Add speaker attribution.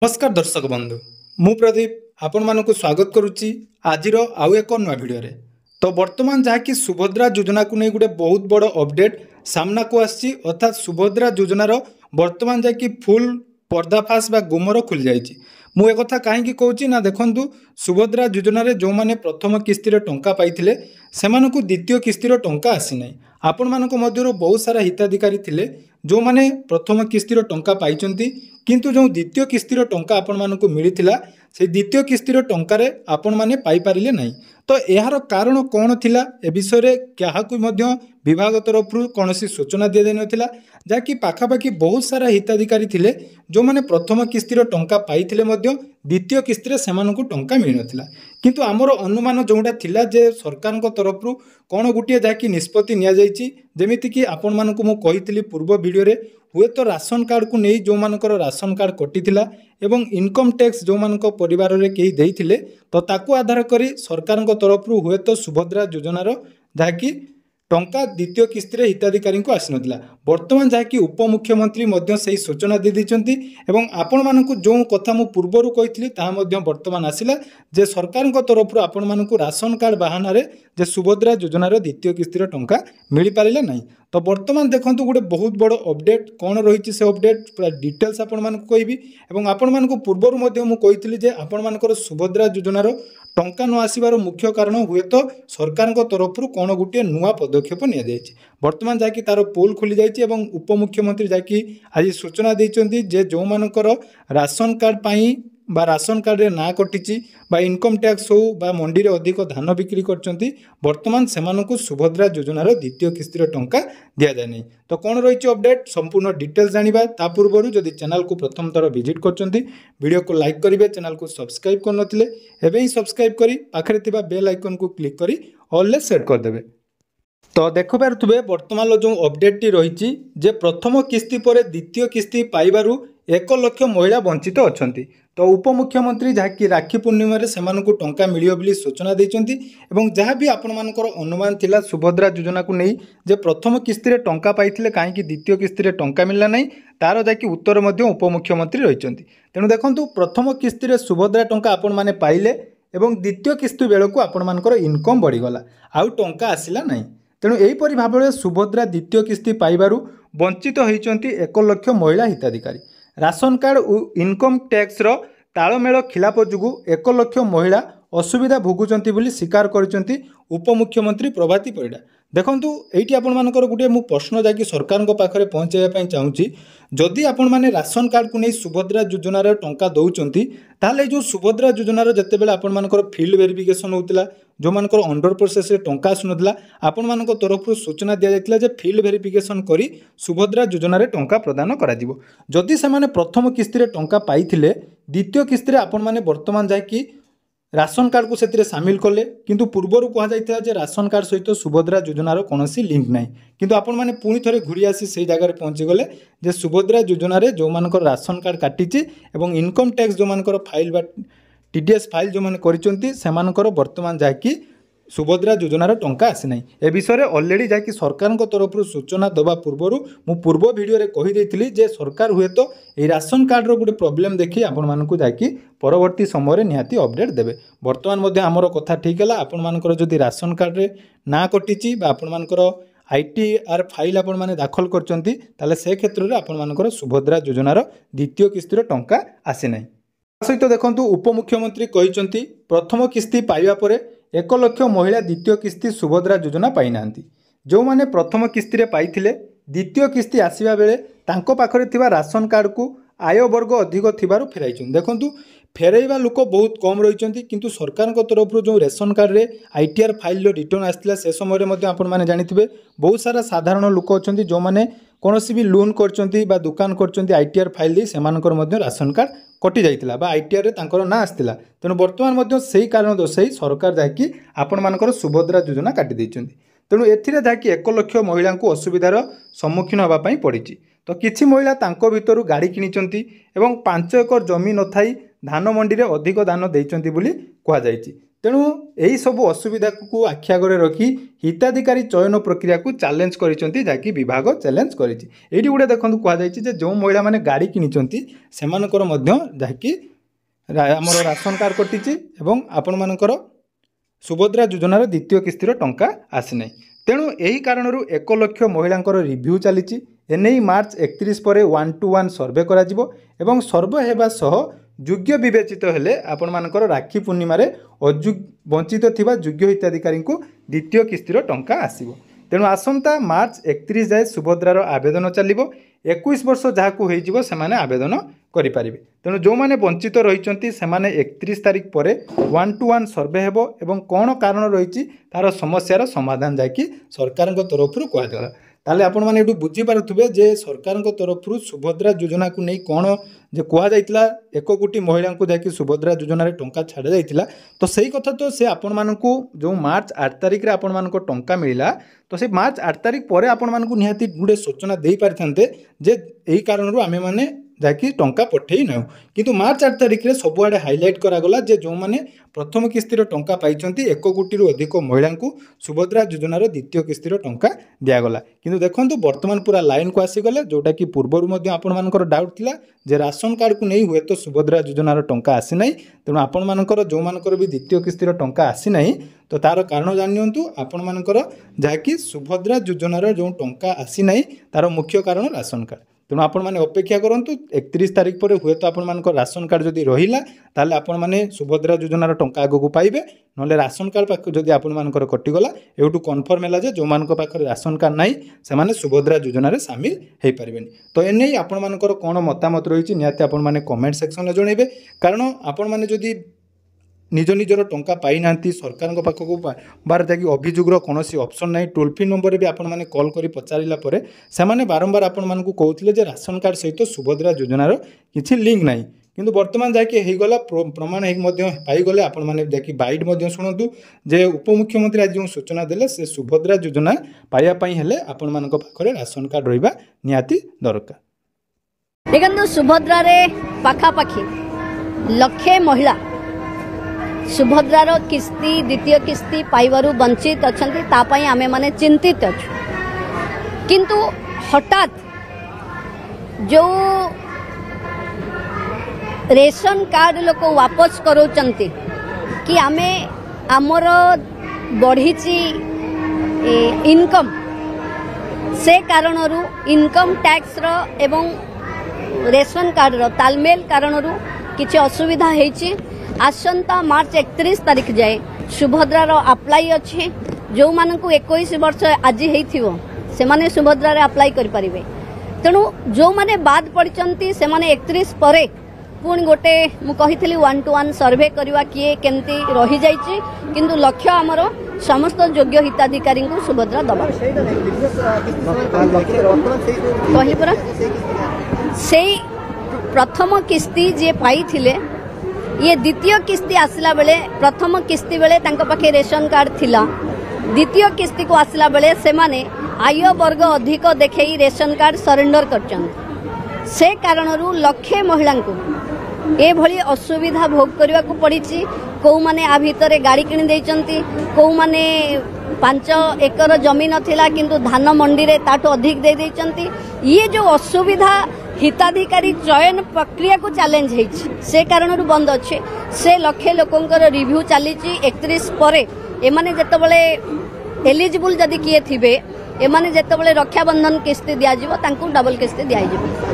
Speaker 1: नमस्कार दर्शक बंधु मु प्रदीप आपण मानक स्वागत करुच्ची आज आउ एक नुआ भिडियो तो वर्तमान जहाँकि सुभद्रा योजना को नहीं गोटे बहुत बड़ अपडेट सामना को आसी अर्थात सुभद्रा योजनार वर्तमान जहाँकि फुल पर्दाफाश बा गुमर खुली जाइए मु एक कथा कहीं कहूँ ना देखु सुभद्रा योजन जो मैंने प्रथम किस्तिर टंका पाई सेमानकु द्वितीय किस्तिर टंका आसी ना आपण मानक मध्यरु बहुत सारा हिताधिकारी थिले जो माने प्रथम किस्तिर टंका पाई किंतु जो द्वितीय किस्तिर टंका आपण मानकु मिलिथिला से द्वितीय किस्तिर टंकारे आपण माने पाई पारिले नहीं तो यार कारण कौन थिला ए विषय क्या विभाग तरफ कौन सूचना दि जाई नथिला जाकि पाखापाखि बहुत सारा हिताधिकारी थिले जो माने प्रथम किस्तिर टंका पाइथिले मध्य द्वितीय किस्तिर सेमानकु टंका मिल नथिला किंतु आमर अनुमान जोटा थिला जे सरकार तरफ कौन गोटे जहाँकि निष्पत्ति निया जाइछि जेमिति कि आपण मानकु मु कहिथिली पूर्व वीडियो रे हुए तो राशन कार्ड को नहीं जो मानकर राशन कार्ड कटिथिला एवं इनकम टैक्स जो मानक परिवार रे केही देइथिले तो ताकू आधार करी सरकार तरफ हुए तो सुभद्रा योजनार जहाँकि टंका द्वितीय किस्तिर हिताधिकारी को आसी नथिला वर्तमान जहाँकि उपमुख्यमंत्री मध्य सही सूचना दे दैछंती एवं आपण मानकु जो कथा मु पूर्वरु कहिथिली ता मध्य वर्तमान आसिला जे सरकार तरफ आपण मानकु राशन कार्ड बहाना रे जे सुभद्रा योजनार द्वितीय किस्तिर टंका मिल पारिला नहीं तो वर्तमान देखंतु गोटे बहुत बड़ अपडेट कौन रही से अपडेट पूरा डिटेल्स आपण मानकु कहबी एवं आपण मानकु पूर्वरु मध्य मु कहिथिली जे आपण मानकर सुभद्रा योजनार टंका न आसबार मुख्य कारण हुए तो सरकार तरफ कौन गोटे नुआ पदक्षेप नि जाइए वर्तमान जहाँकि तार पोल खुली जाइए एवं उपमुख्यमंत्री जहाँकि आज सूचना देइछंती जे जो मानकर राशन कार्ड पाई बा राशन कार्ड रे ना कटिची बा इनकम टैक्स हो बा मंडी रे अधिक धान बिक्री करचंती वर्तमान सेमानकु सुभद्रा योजनार द्वितीय किस्तिर टंका दिया जाय नहीं तो कौन रही अपडेट संपूर्ण डिटेल्स जानिबा ता पूर्वरु जदि चैनल को प्रथम थर विजिट करचंती वीडियो को लाइक करिवे चैनल को सब्सक्राइब कर नथिले एबे ही सब्सक्राइब करी पाखरे थिबा बेल आइकन को क्लिक करी ऑल ले सेट कर देबे तो देख पारुथबे वर्तमान जो अपडेट टी रही जे प्रथम किस्ती पर द्वितीय किस्ती पाइबारु 1 लाख महिला वंचित अछंती तो उपमुख्यमंत्री जहाँकि राखी पूर्णिमा रे सेमानकु टंका मिलियो बोली सूचना देइछंती एवं जहाँ भी आपण मानकर अनुमान थिला सुभद्रा योजना को नहीं जे प्रथम किस्ती रे टंका पाइथिले काहेकि द्वितीय किस्ती रे टंका मिलला नहीं तार जहाँकि उत्तर मध्य उपमुख्यमंत्री रहिछंती तेणु देखंतु प्रथम किस्ती रे सुभद्रा टंका आपण माने पाइले एवं द्वितीय किस्ती बेलकु आपण मानकर इनकम बढ़ीगला आउ टंका आसिला नहीं तेणु एहीपरि भाव सुभद्रा द्वितीय किस्ती पाइबारु वंचित होइछंती 1 लाख महिला हिताधिकारी राशन कार्ड और इनकम टैक्स रो तालमेल खिलाफ जुगु 1 लाख महिला असुविधा भोगुचंती बोली स्वीकार करिसंती उपमुख्यमंत्री प्रभाती परिडा देखंतु एठी आपण मानकर गुटे मु प्रश्न जाकि सरकार को पाखरे पहुंचाइया पई चाहूची जदि आपण माने राशन कार्ड को नहीं सुभद्रा योजनार टंका दउचंती ताले जो सुभद्रा योजनार जते बेले आपण मानकर फील्ड वेरिफिकेशन होतिला जो मानकर अंडर प्रोसेस रे टंका आसुनथिला आपण मानक तरफ सूचना दिया जायतिला जे फील्ड वेरिफिकेशन करी सुभद्रा योजनार टंका प्रदान करा दिबो जदि से माने प्रथम किस्ती रे टंका पाइथिले द्वितीय किस्ती रे आपण माने वर्तमान जायकि राशन कार्ड को से सामिल कले किंतु पूर्वर कह जाता जे राशन कार्ड सहित सुभद्रा योजनार कौन लिंक ना किंतु आपण मैंने पुणी थे घूरी आसी से जगह पहुँची गले जे सुभद्रा योजन जो मानकर राशन कार्ड काटिची एवं इनकम टैक्स जो मानकर फाइल बा टीडीएस फाइल जो मैंने कर वर्तमान जहाँकि सुभद्रा योजनार टंका आसी ना ए विषय में अलरेडी जहाँकि सरकार तरफ सूचना देवा पूर्वर मु पूर्व वीडियो रे कही देइथिली जे सरकार हुए तो ये राशन कार्ड रो गोटे प्रॉब्लम देखी आपण मानकु जहाँकि परवर्ती समय निहाती अपडेट देबे वर्तमान मध्य आमर कथा ठीक है आपण मानकर जदि राशन कार्ड रे ना कटिची बा आपण मानकर आईटीआर फाइल आपण माने दाखल करचंती ताले से क्षेत्र रे आपण मानकर सुभद्रा योजनार द्वितीय किस्तिर टंका आसी ना सहित देखंतु उपमुख्यमंत्री कहिसंती प्रथम किस्ती पाइबा परे 1 लाख महिला द्वितीय किस्ती सुभद्रा योजना पाई नांती जो माने प्रथम किस्ती रे पाइथिले द्वितीय किस्ती आसीबा बेले तांको पाखरे थिबा राशन कार्ड को आय वर्ग अधिक थिबारु फेराइछन देखंतु फेराइबा लोक बहुत कम रहिछंती किंतु सरकार तरफ जो रेशन कार्ड रे आईटीआर फाइल रिटर्न आसला से समय मध्ये आपण माने जानिथिबे बहुत सारा साधारण लोक अछंती जो माने कोनोसी भी लोन करचंती बा दुकान करचंती आईटीआर फाइल दे सेमानकर मध्ये राशन कार्ड कटि जाइतिला बा आईटीआर रे तांकर ना आस्तिला तेणु वर्तमान मध्ये सही कारण दर्शाई सरकार जाकि आपण मानकर सुभद्रा योजना काटि दैछंती तेणु एथिरे जाकि 1 लाख महिला को असुविधार सम्मुखीन होबा पई पड़िछि तो किछि महिला तांको भितरु गाड़ी किनिचंती एवं 5 एकर जमी न थाई धान मंडी रे अधिक दान दैछंती बोली कहा जाइछि तेणु यही सब असुविधा को आखि आगे रखी हिताधिकारी चयन प्रक्रिया को चैलेंज करिसेंती जाकि विभाग चैलेंज करिछि। एठी गुडे देखंतु कुआ जायछि जे जो महिला माने गाड़ी किनिचंती सेमानकर मध्य जाकि हमर राशन कार्ड कटिछि एवं आपण मानकर सुभद्रा योजनार द्वितीय किस्तिर टंका आसी नै। तेणु यही कारणरू 1 लाख महिलांकर रिव्यू चली एने मार्च 31 पर 1-to-1 सर्वे करा जिवो एवं सर्वे हेबा सह योग्य विवेचित हेले आपण मानकर राखी पूर्णिमा वंचित थिबा योग्य हिताधिकारी को द्वितीय किस्तिर टंका आसीबो। तेणु आसंता मार्च 31 जाए सुभद्रार आवेदन चलिबो। 21 वर्ष जहाकू होइजिवो सेमाने आवेदन करि पारिबे। तेणु जो माने वंचित रहिचंती सेमाने 31 तारिख पर 1-to-1 सर्वे हेबो एवं कोन कारण रहिछि तार समस्यार समाधान जाकि सरकार तरफ कहला। ताले आपण माने एटू बुझी पारुथबे जे सरकार तरफ सुभद्रा योजना को नहीं कौन जे कह जाइतिला 1 कोटी महिला को जाकि सुभद्रा योजना रे टंका छाड़ जाइतिला। तो सही कथा तो से आपण मानकू जो मार्च 8 तारिख रे आपण मानको टंका मिलिला तो से मार्च 8 तारिख पर आपण मानकू निहाती गुडे सूचना देई पारिथांते जे एही कारणरू आमे माने जाकि टंका पठेई न किंतु मार्च 8 तारिख रे सबुआडे हाइलाइट करागला जे जो माने प्रथम किस्तिर टंका पाइचंती 1 कोटी रु अधिक महिला को सुभद्रा योजनार द्वितीय किस्तिर टंका दियागला। किंतु देखंतु वर्तमान पूरा लाइन को आसीगले जोटा कि पूर्वरु मध्ये आपण मानकर डाउट थिला जे राशन कार्ड को नहीं हुए तो सुभद्रा योजनार टंका आसी नाही। तेणु आपण मानकर जो मानकर भी द्वितीय किस्तिर टंका आसी नाही तो तार कारण जानियंतु आपण मानकर जाकि सुभद्रा योजनार जो टंका आसी नाही तार मुख्य कारण राशन कार्ड। तेणु आपण माने अपेक्षा करंतु 31 तारिख पर हुए तो आपण मानकर राशन कार्ड जदि रहिला ताले आपण माने सुभद्रा योजनार टंका आगो को पाइबे नले राशन कार्ड पाख जदि आपण मानकर कटिगला एवटू कन्फर्म होला जे जो मानकर पाखरे राशन कार्ड नाही से माने सुभद्रा योजनार शामिल हेई परिबेनी। तो एनै आपण मानकर कोन मतामत रहिछि निहाती आपण माने कमेंट सेक्शन रे जणैबे कारण आपण माने जदि निज निजर टंका पाई नांती सरकार पाखक बार जाकि अभियोगर कौन ऑप्शन ना टोल फ्री नंबर भी आपण माने कॉल करी पचारिला परे सेमाने बारंबार आपण मानकू कहउथिले जे राशन कार्ड सहित सुभद्रा योजनार किछि लिंक नाही किंतु वर्तमान जाकि हेगला प्रमाण हे मध्ये पाई गले आपण माने जाकि बाइट मध्ये सुनंतु जे उपमुख्यमंत्री आज जो सूचना देले से सुभद्रा योजना पाया पई हेले आपण मानक पाखरे राशन कार्ड रहिबा नियाती दरकार।
Speaker 2: देखंतु सुभद्रा रे पाखा पाखी लक्षे महिला सुभद्रार किस्ती द्वितीय किस्ती पाइबारु वंचित अछंती तापाई आमे माने चिंतित अछु। किंतु हठात जो रेशन कार्ड लोक वापस करोचंती कि आमे आमर बढ़ीची इनकम से कारणरू इनकम टैक्स रो एवं रेशन कार्ड रो तालमेल कारणरू किछि असुविधा हेछि। आसंता मार्च 31 तारिख जाए सुभद्रार अप्लाई अच्छे जो मानकू 21 वर्ष आज हेइथिवो से माने सुभद्रा रे अप्लाई करि परिबे। तेणु जो माने बाद पड़चंती से माने 31 परे पुणी गोटे मु कहिथिली 1-to-1 सर्वे करवा किए केमती रही जाइछि किंतु लक्ष्य हमर समस्त योग्य हिताधिकारी को सुभद्रा दबा कहि परा से प्रथम किस्ती जे पाई थिले ये द्वितीय किस्ती आसला बेले प्रथम किस्ती बेले तांको पाखे रेशन कार्ड थिला द्वितीय किस्ती को आसला बेले से माने आय वर्ग अधिक देखई रेशन कार्ड सरेंडर करचन से कारणरू लक्षे महिला को ए भली असुविधा भोग करबा को पड़िछि। को माने आ भितरे गाड़ी किनि देइचंती को माने 5 एकर जमीन थिला किंतु धान मंडी रे ताटो अधिक दे देइचंती। ये जो असुविधा हिताधिकारी चयन प्रक्रिया को चैलेंज है से कारण बंद अच्छे से लक्षे लोकंकर रिव्यू चली 31 पर एमाने जेतबले एलिजिबल जदि किए थिबे एमाने जेतबले रक्षाबंधन किस्ती दिया जिवो तांकू डबल किस्ती दिया जिवो।